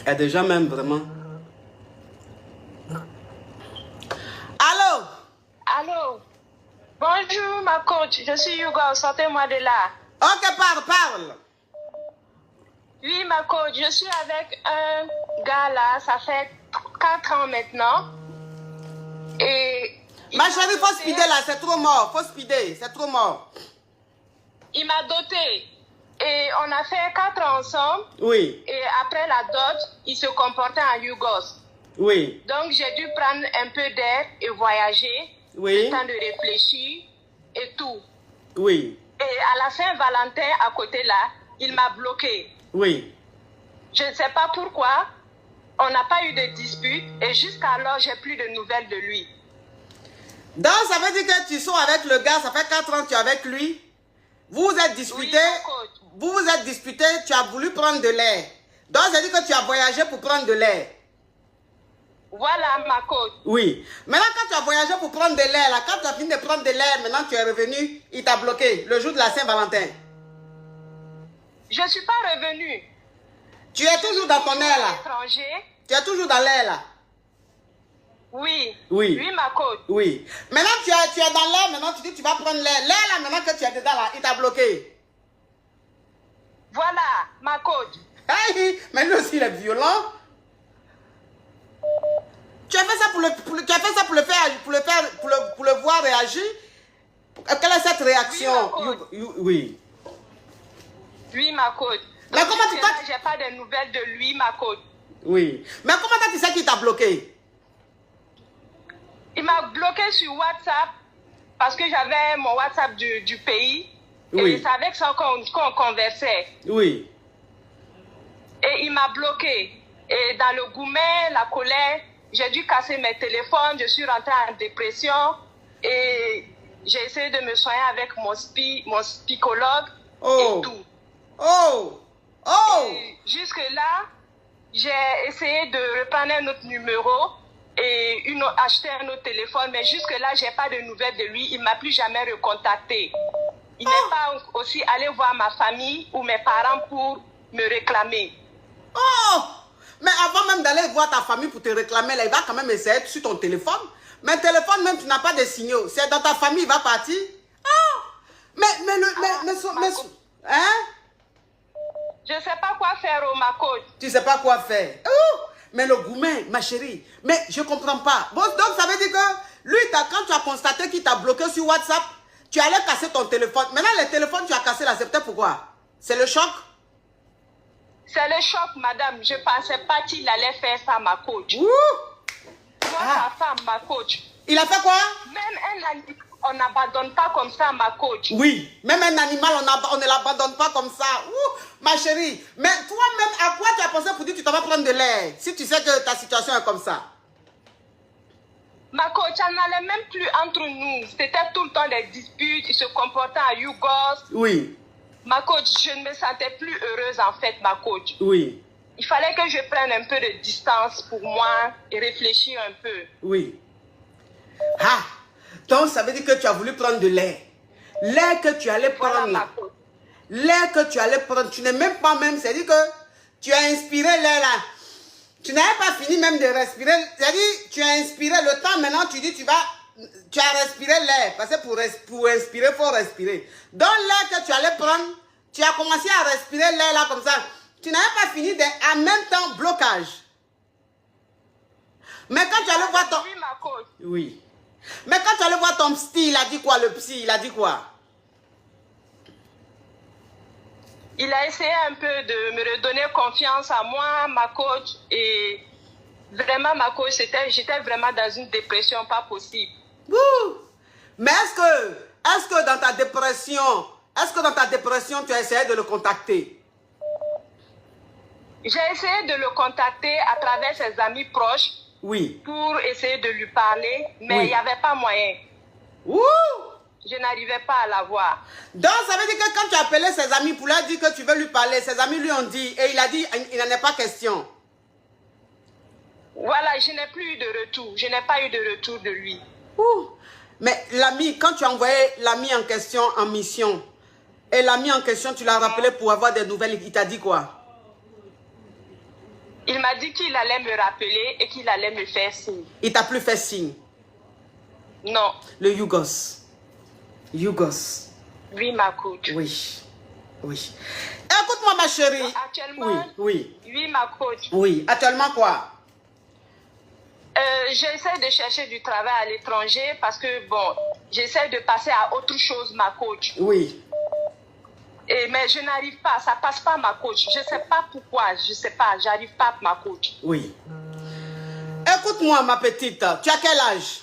Et déjà même, vraiment. Allô? Allô? Bonjour, ma coach. Je suis Hugo. Sortez-moi de là. Ok, parle. Oui, ma coach. Je suis avec un gars là. Ça fait 4 ans maintenant. Et... Ma chérie, faut speeder là. C'est trop mort. Faut speeder. C'est trop mort. Il m'a doté. Et on a fait 4 ans ensemble. Oui. Et après la dot, il se comportait en Yougos. Oui. Donc, j'ai dû prendre un peu d'air et voyager. Oui. Le temps de réfléchir et tout. Oui. Et à la Saint-Valentin, à côté là, il m'a bloqué. Oui. Je ne sais pas pourquoi. On n'a pas eu de dispute. Et jusqu'alors, j'ai plus de nouvelles de lui. Donc, ça veut dire que tu sors avec le gars, ça fait 4 ans que tu es avec lui. Vous vous êtes disputé. Oui, vous vous êtes disputé, tu as voulu prendre de l'air. Donc, ça veut dire que tu as voyagé pour prendre de l'air. Voilà ma coach. Oui. Maintenant, quand tu as voyagé pour prendre de l'air, là, quand tu as fini de prendre de l'air, maintenant tu es revenu, il t'a bloqué le jour de la Saint-Valentin. Je ne suis pas revenue. Tu es toujours dans ton air là. Étranger. Tu es toujours dans l'air là. Oui. Oui. Oui, ma coach. Oui. Maintenant, tu es dans l'air, maintenant tu dis que tu vas prendre l'air. L'air là, maintenant que tu es dedans là, il t'a bloqué. Voilà, ma coach. Hey, mais lui aussi, il est violent. Tu as fait ça tu as fait ça pour le voir réagir. Quelle est cette réaction? Oui. Oui, ma coach. Mais comment tu t'as... J'ai pas de nouvelles de lui, ma coach. Oui. Mais comment tu sais qu'il t'a bloqué? Il m'a bloqué sur WhatsApp parce que j'avais mon WhatsApp du pays. Oui. Et c'est avec ça qu'on conversait. Oui. Et il m'a bloqué. Et dans le gourmet, la colère, j'ai dû casser mes téléphones. Je suis rentrée en dépression. Et j'ai essayé de me soigner avec mon psychologue et tout. Et jusque-là, j'ai essayé de reprendre un autre numéro et acheter un autre téléphone. Mais jusque-là, je n'ai pas de nouvelles de lui. Il ne m'a plus jamais recontacté. Il n'est pas aussi allé voir ma famille ou mes parents pour me réclamer. Mais avant même d'aller voir ta famille pour te réclamer, là, il va quand même essayer sur ton téléphone. Mais téléphone, même tu n'as pas de signaux. C'est dans ta famille, il va partir. Hein? Je ne sais pas quoi faire, ma coach. Tu ne sais pas quoi faire. Mais le gourmet, ma chérie, mais je ne comprends pas. Bon, donc ça veut dire que lui, quand tu as constaté qu'il t'a bloqué sur WhatsApp, tu allais casser ton téléphone. Maintenant, le téléphone, tu as cassé là, c'est peut-être pourquoi? C'est le choc? C'est le choc, madame. Je ne pensais pas qu'il allait faire ça, ma coach. Sa femme, ma coach. Il a fait quoi? Même un animal, on n'abandonne pas comme ça, ma coach. Oui, même un animal, on ne l'abandonne pas comme ça. Ma chérie, mais toi-même, à quoi tu as pensé pour dire que tu t'en vas prendre de l'air, si tu sais que ta situation est comme ça? Ma coach, on n'allait même plus entre nous. C'était tout le temps des disputes. Il se comportait à Yougos. Oui. Ma coach, je ne me sentais plus heureuse en fait, ma coach. Oui. Il fallait que je prenne un peu de distance pour moi et réfléchir un peu. Oui. Donc ça veut dire que tu as voulu prendre de l'air. L'air que tu allais prendre. Voilà, l'air que tu allais prendre, tu n'es même pas même, c'est-à-dire que tu as inspiré l'air là. Tu n'avais pas fini même de respirer. C'est-à-dire, tu as inspiré le temps, maintenant tu dis tu as respiré l'air. Parce que pour inspirer, il faut respirer. Donc l'air que tu allais prendre, tu as commencé à respirer l'air là comme ça. Tu n'avais pas fini en même temps blocage. Mais quand tu allais voir ton... Oui, ma coach. Oui. Mais quand tu allais voir ton psy, il a dit quoi, le psy? Il a dit quoi? Il a essayé un peu de me redonner confiance à moi, ma coach. Et vraiment, ma coach, j'étais vraiment dans une dépression pas possible. Mais est-ce que dans ta dépression, tu as essayé de le contacter? J'ai essayé de le contacter à travers ses amis proches. Oui. Pour essayer de lui parler, mais il n'y avait pas moyen. Je n'arrivais pas à la voir. Donc, ça veut dire que quand tu appelais ses amis pour leur dire que tu veux lui parler, ses amis lui ont dit, et il a dit, il n'en est pas question. Voilà, je n'ai plus eu de retour. Je n'ai pas eu de retour de lui. Mais l'ami, quand tu as envoyé l'ami en question en mission, et l'ami en question, tu l'as rappelé pour avoir des nouvelles, il t'a dit quoi? Il m'a dit qu'il allait me rappeler et qu'il allait me faire signe. Il t'a plus fait signe? Non. Le Yougos. Yougos. Oui, ma coach. Oui. Oui. Écoute-moi, ma chérie. Donc, actuellement, oui. Oui, ma coach. Oui. Actuellement, quoi? J'essaie de chercher du travail à l'étranger parce que, bon, j'essaie de passer à autre chose, ma coach. Oui. Mais je n'arrive pas, ça passe pas, ma coach. Je ne sais pas pourquoi, je sais pas, j'arrive pas, ma coach. Oui. Écoute-moi, ma petite, tu as quel âge?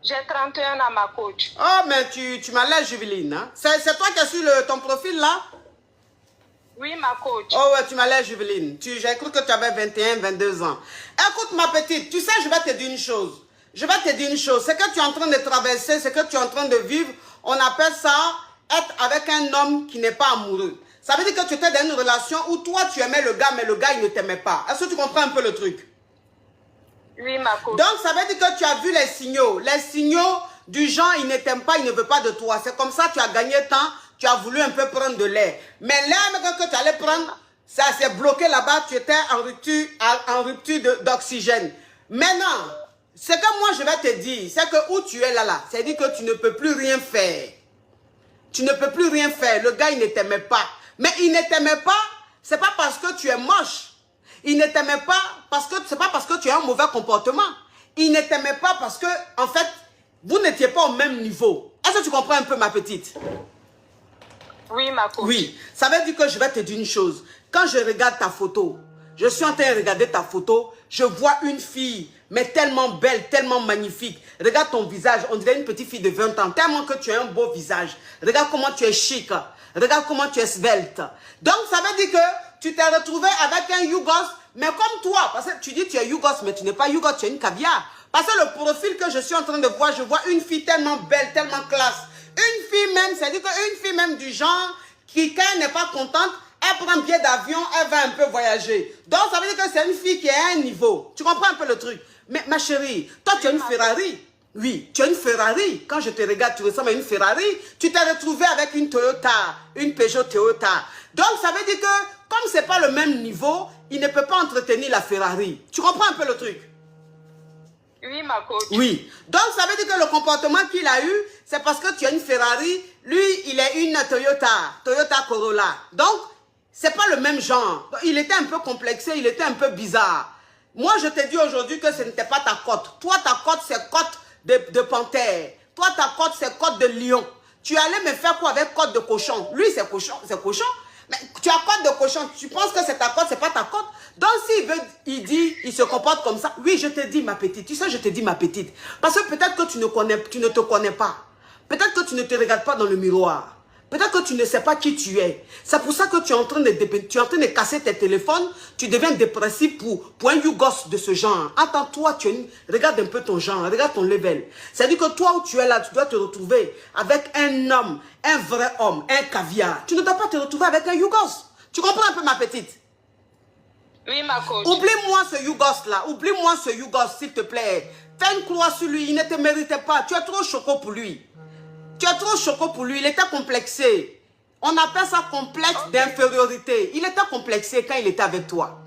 J'ai 31 ans, ma coach. Oh, mais tu m'as l'air juvénile, hein? C'est toi qui as su ton profil, là? Oui, ma coach. Oh, ouais, tu m'as l'air juvénile. J'ai cru que tu avais 21, 22 ans. Écoute, ma petite, tu sais, je vais te dire une chose. Je vais te dire une chose. Ce que tu es en train de traverser, ce que tu es en train de vivre, on appelle ça être avec un homme qui n'est pas amoureux. Ça veut dire que tu étais dans une relation où toi, tu aimais le gars, mais le gars, il ne t'aimait pas. Est-ce que tu comprends un peu le truc? Oui, ma coach. Donc, ça veut dire que tu as vu les signaux. Les signaux du genre, il ne t'aime pas, il ne veut pas de toi. C'est comme ça que tu as gagné temps, tu as voulu un peu prendre de l'air. Mais l'air que tu allais prendre, ça s'est bloqué là-bas, tu étais en rupture d'oxygène. Maintenant, ce que moi je vais te dire, c'est que où tu es là, c'est-à-dire que tu ne peux plus rien faire. Tu ne peux plus rien faire. Le gars, il ne t'aimait pas. Mais il ne t'aimait pas, c'est pas parce que tu es moche. Il ne t'aimait pas parce que c'est pas parce que tu as un mauvais comportement. Il ne t'aimait pas parce que, en fait, vous n'étiez pas au même niveau. Est-ce que tu comprends un peu, ma petite? Oui, ma coach. Oui, ça veut dire que je vais te dire une chose. Quand je regarde ta photo, je suis en train de regarder ta photo, je vois une fille, mais tellement belle, tellement magnifique. Regarde ton visage, on dirait une petite fille de 20 ans, tellement que tu as un beau visage. Regarde comment tu es chic, regarde comment tu es svelte. Donc, ça veut dire que tu t'es retrouvé avec un Yougos, mais comme toi, parce que tu dis que tu es Yougos, mais tu n'es pas Yougos, tu es une caviar. Parce que le profil que je suis en train de voir, je vois une fille tellement belle, tellement classe. Une fille même, c'est-à-dire qu'une fille même du genre, qui quand elle n'est pas contente, elle prend un billet d'avion, elle va un peu voyager. Donc ça veut dire que c'est une fille qui est à un niveau. Tu comprends un peu le truc? Mais ma chérie, toi tu as une Ferrari. Oui, tu as une Ferrari. Quand je te regarde, tu ressembles à une Ferrari. Tu t'es retrouvé avec une Toyota, une Peugeot Toyota. Donc ça veut dire que comme ce n'est pas le même niveau, il ne peut pas entretenir la Ferrari. Tu comprends un peu le truc? Oui, ma coach. Oui. Donc, ça veut dire que le comportement qu'il a eu, c'est parce que tu as une Ferrari. Lui, il est une Toyota Corolla. Donc, c'est pas le même genre. Il était un peu complexé, il était un peu bizarre. Moi, je te dis aujourd'hui que ce n'était pas ta cote. Toi, ta cote, c'est cote de panthère. Toi, ta cote, c'est cote de lion. Tu allais me faire quoi avec cote de cochon? Lui, c'est cochon, c'est cochon. Mais tu as cote de cochon, tu penses que c'est ta cote, c'est pas ta cote. Donc s'il veut, il se comporte comme ça. Oui, je te dis ma petite, tu sais, je te dis ma petite. Parce que peut-être que tu ne te connais pas. Peut-être que tu ne te regardes pas dans le miroir. Peut-être que tu ne sais pas qui tu es. C'est pour ça que tu es en train de casser tes téléphones. Tu deviens dépressif pour un Yougos de ce genre. Attends-toi, regarde un peu ton genre, regarde ton level. C'est-à-dire que toi où tu es là, tu dois te retrouver avec un homme, un vrai homme, un caviar. Tu ne dois pas te retrouver avec un Yougos. Tu comprends un peu ma petite? Oui, ma coach. Oublie-moi ce Yougos là. Oublie-moi ce Yougos, s'il te plaît. Fais une croix sur lui. Il ne te méritait pas. Tu es trop choco pour lui. Tu es trop choco pour lui, il était complexé. On appelle ça complexe d'infériorité. Il était complexé quand il était avec toi.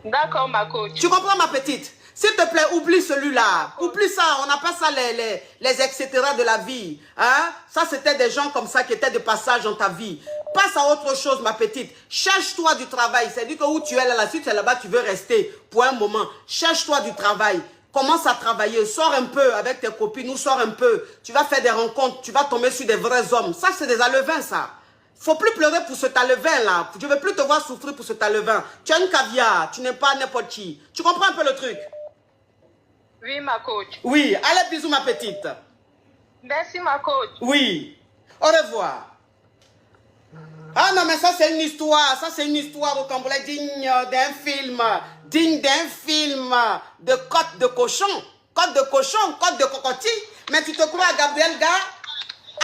D'accord, ma coach. Tu comprends, ma petite? S'il te plaît, oublie celui-là. Oublie ça, on appelle ça les etc. de la vie. Hein? Ça, c'était des gens comme ça qui étaient de passage dans ta vie. Passe à autre chose, ma petite. Cherche-toi du travail. C'est-à-dire que où tu es là, si tu es là-bas, tu veux rester pour un moment. Cherche-toi du travail. Commence à travailler, sors un peu avec tes copines ou sors un peu. Tu vas faire des rencontres, tu vas tomber sur des vrais hommes. Ça, c'est des alevins, ça. Faut plus pleurer pour ce alevin, là. Je ne veux plus te voir souffrir pour ce alevin. Tu as une caviar, tu n'es pas n'importe qui. Tu comprends un peu le truc? Oui, ma coach. Oui, allez, bisous, ma petite. Merci, ma coach. Oui, au revoir. Ah non, mais ça, c'est une histoire. Ça, c'est une histoire au Cambodge digne d'un film. Digne d'un film de côte de cochon. Côte de cochon, côte de cocotier. Mais tu te crois à Gabriel Gars?